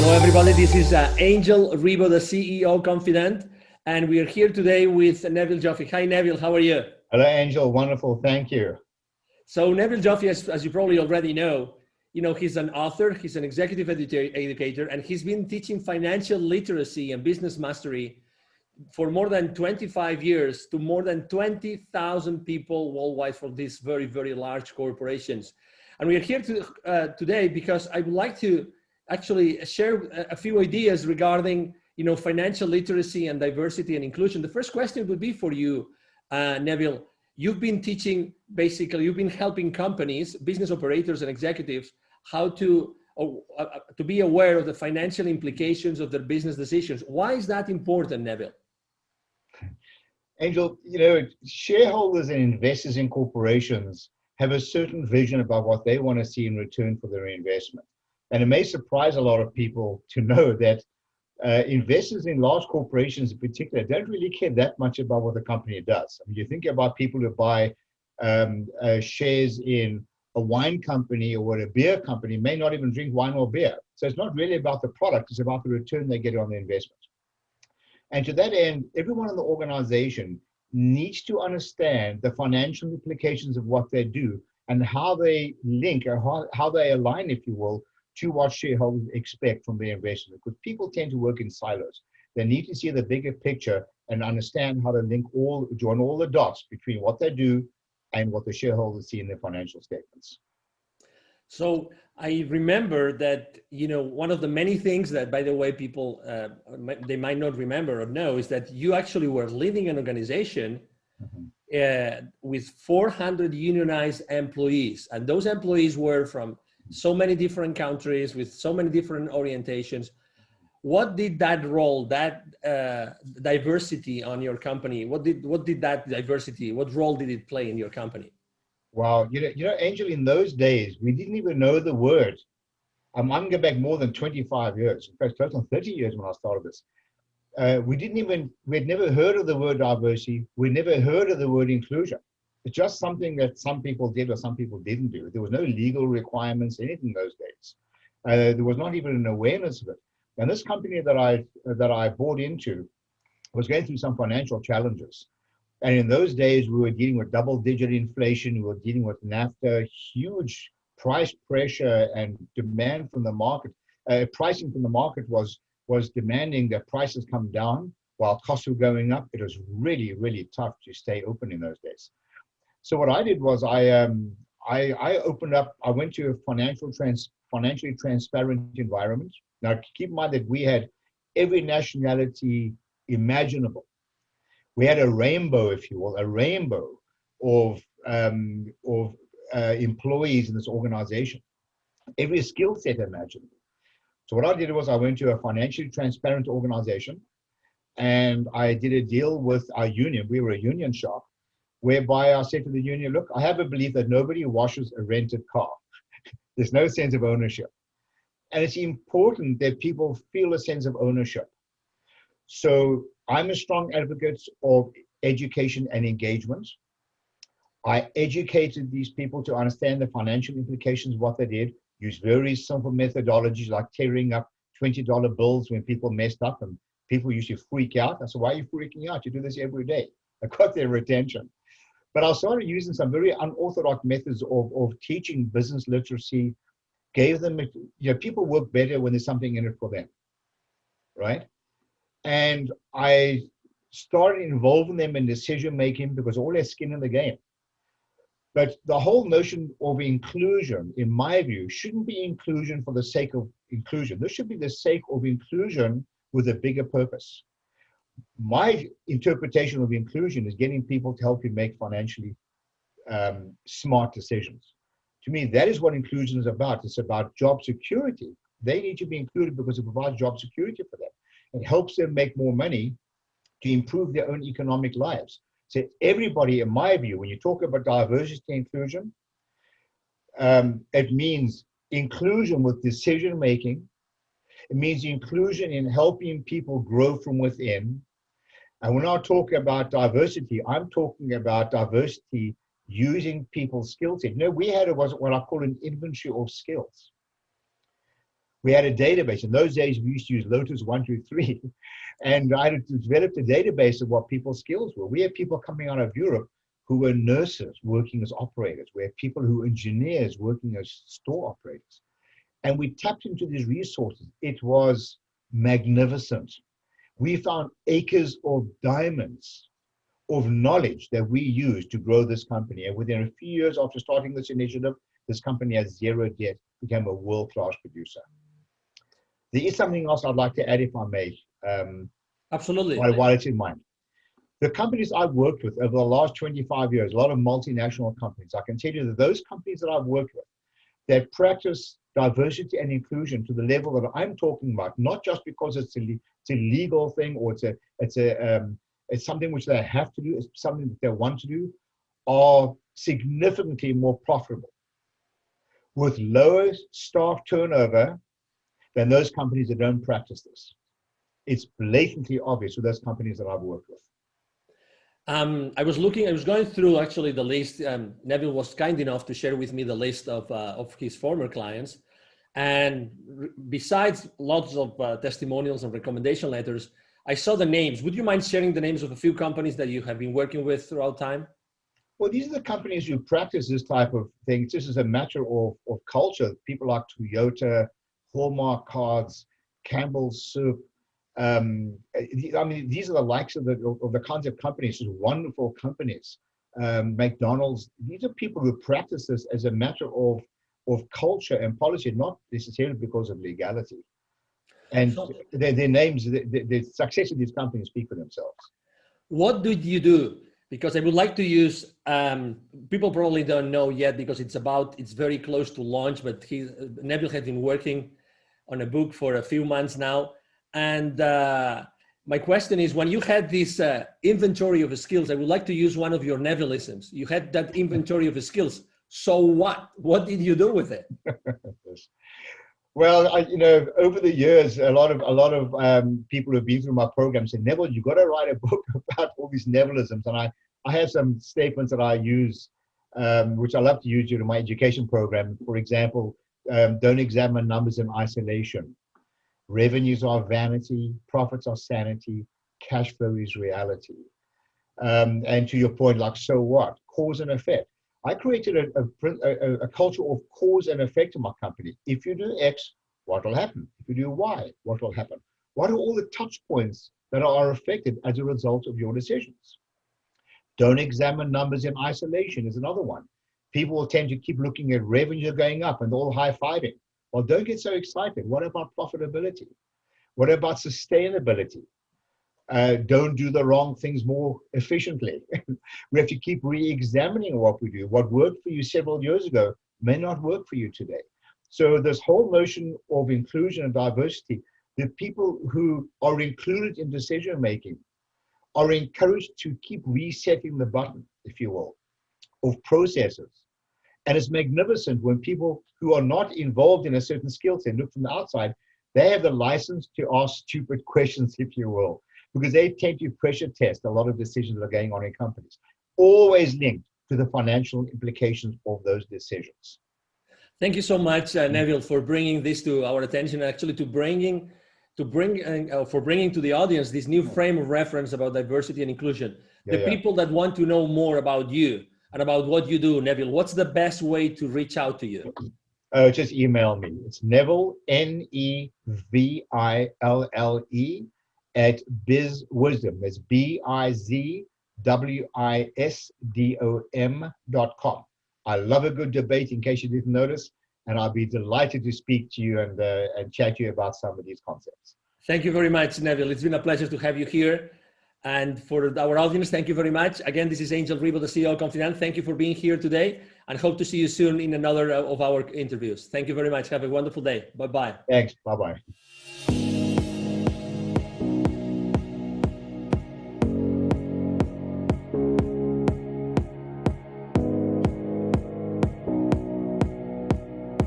Hello, everybody. This is Angel Ribo, the CEO Confident, and we are here today with Neville Joffe. Hi, Neville. How are you? Hello, Angel. Wonderful. Thank you. So Neville Joffe, as you probably already know, he's an author, he's an executive educator, and he's been teaching financial literacy and business mastery for more than 25 years to more than 20,000 people worldwide for these very, very large corporations. And we are here today because I would like to actually share a few ideas regarding financial literacy and diversity and inclusion. The first question would be for you, Neville. You've been teaching, basically, you've been helping companies, business operators and executives how to be aware of the financial implications of their business decisions. Why is that important, Neville? Angel, shareholders and investors in corporations have a certain vision about what they want to see in return for their investment. And it may surprise a lot of people to know that investors in large corporations in particular don't really care that much about what the company does. I mean, you think about people who buy shares in a wine company or a beer company may not even drink wine or beer. So it's not really about the product, it's about the return they get on the investment. And to that end, everyone in the organization needs to understand the financial implications of what they do and how they link or how they align, if you will, to what shareholders expect from their investment. Because people tend to work in silos. They need to see the bigger picture and understand how to join all the dots between what they do and what the shareholders see in their financial statements. So I remember that, one of the many things that, by the way, people, they might not remember or know is that you actually were leading an organization with 400 unionized employees. And those employees were from so many different countries with so many different orientations. What did that role, that diversity on your company, what role did it play in your company? Wow, Angel, in those days, we didn't even know the word. I'm going back more than 25 years, in fact, close on 30 years when I started this. We'd never heard of the word diversity. We'd never heard of the word inclusion. It's just something that some people did or some people didn't do. There was no legal requirements, anything in those days. There was not even an awareness of it. And this company that I bought into was going through some financial challenges. And in those days, we were dealing with double-digit inflation. We were dealing with NAFTA, huge price pressure and demand from the market. Pricing from the market was demanding that prices come down while costs were going up. It was really, really tough to stay open in those days. So what I did was I opened up. I went to a financially transparent environment. Now, keep in mind that we had every nationality imaginable. We had a rainbow, if you will, of employees in this organization, every skill set imaginable. So what I did was I went to a financially transparent organization and I did a deal with our union. We were a union shop, whereby I said to the union, look, I have a belief that nobody washes a rented car. There's no sense of ownership. And it's important that people feel a sense of ownership. So I'm a strong advocate of education and engagement. I educated these people to understand the financial implications of what they did, use very simple methodologies like tearing up $20 bills when people messed up and people used to freak out. I said, why are you freaking out? You do this every day. I got their attention. But I started using some very unorthodox methods of teaching business literacy, gave them, people work better when there's something in it for them, right? And I started involving them in decision-making because all their skin in the game. But the whole notion of inclusion, in my view, shouldn't be inclusion for the sake of inclusion. This should be the sake of inclusion with a bigger purpose. My interpretation of inclusion is getting people to help you make financially smart decisions. To me, that is what inclusion is about. It's about job security. They need to be included because it provides job security for them. It helps them make more money to improve their own economic lives. So everybody, in my view, when you talk about diversity and inclusion, it means inclusion with decision-making. It means inclusion in helping people grow from within. And when I talk about diversity, I'm talking about diversity using people's skill set. We had what I call an inventory of skills. We had a database. In those days, we used to use Lotus 123. And I had developed a database of what people's skills were. We had people coming out of Europe who were nurses working as operators. We had people who were engineers working as store operators. And we tapped into these resources. It was magnificent. We found acres of diamonds of knowledge that we used to grow this company. And within a few years after starting this initiative, this company has zero debt, became a world-class producer. There is something else I'd like to add, if I may. Absolutely. While it's in mind. The companies I've worked with over the last 25 years, a lot of multinational companies, I can tell you that those companies that I've worked with that practice diversity and inclusion to the level that I'm talking about, not just because it's a legal thing or it's something which they have to do, it's something that they want to do, are significantly more profitable with lower staff turnover than those companies that don't practice this. It's blatantly obvious with those companies that I've worked with. I was going through actually the list. Neville was kind enough to share with me the list of his former clients. And besides lots of testimonials and recommendation letters, I saw the names. Would you mind sharing the names of a few companies that you have been working with throughout time? Well, these are the companies who practice this type of thing. This is a matter of culture. People like Toyota, Hallmark Cards, Campbell's Soup. I mean, these are the likes of the kinds of companies, just wonderful companies. McDonald's, these are people who practice this as a matter of culture and policy, not necessarily because of legality. And their names, the success of these companies speak for themselves. What did you do? Because I would like to use, people probably don't know yet because it's very close to launch, but Neville has been working on a book for a few months now. And my question is, when you had this inventory of skills, I would like to use one of your Nevillisms. You had that inventory of skills. So what? What did you do with it? Well, over the years, a lot of people who have been through my program said, Neville, you got to write a book about all these Nevillisms. And I have some statements that I use, which I love to use during my education program. For example, don't examine numbers in isolation. Revenues are vanity, profits are sanity, cash flow is reality. And to your point, like, so what? Cause and effect. I created a culture of cause and effect in my company. If you do X, what will happen? If you do Y, what will happen? What are all the touch points that are affected as a result of your decisions? Don't examine numbers in isolation is another one. People will tend to keep looking at revenue going up and all high-fiving. Well, don't get so excited. What about profitability? What about sustainability? Don't do the wrong things more efficiently. We have to keep re-examining what we do. What worked for you several years ago may not work for you today. So this whole notion of inclusion and diversity, the people who are included in decision-making are encouraged to keep resetting the button, if you will, of processes. And it's magnificent when people who are not involved in a certain skill set look from the outside, they have the license to ask stupid questions, if you will, because they tend to pressure test a lot of decisions that are going on in companies, always linked to the financial implications of those decisions. Thank you so much, Neville, for bringing this to our attention, actually for bringing to the audience this new frame of reference about diversity and inclusion. People that want to know more about you and about what you do, Neville, what's the best way to reach out to you? Just email me. It's Neville, Neville, at BizWisdom. That's BizWisdom.com. I love a good debate, in case you didn't notice, and I'll be delighted to speak to you and chat to you about some of these concepts. Thank you very much, Neville. It's been a pleasure to have you here. And for our audience, thank you very much. Again, this is Angel Ribo, the CEO of Confident. Thank you for being here today, and hope to see you soon in another of our interviews. Thank you very much. Have a wonderful day. Bye-bye. Thanks. Bye-bye.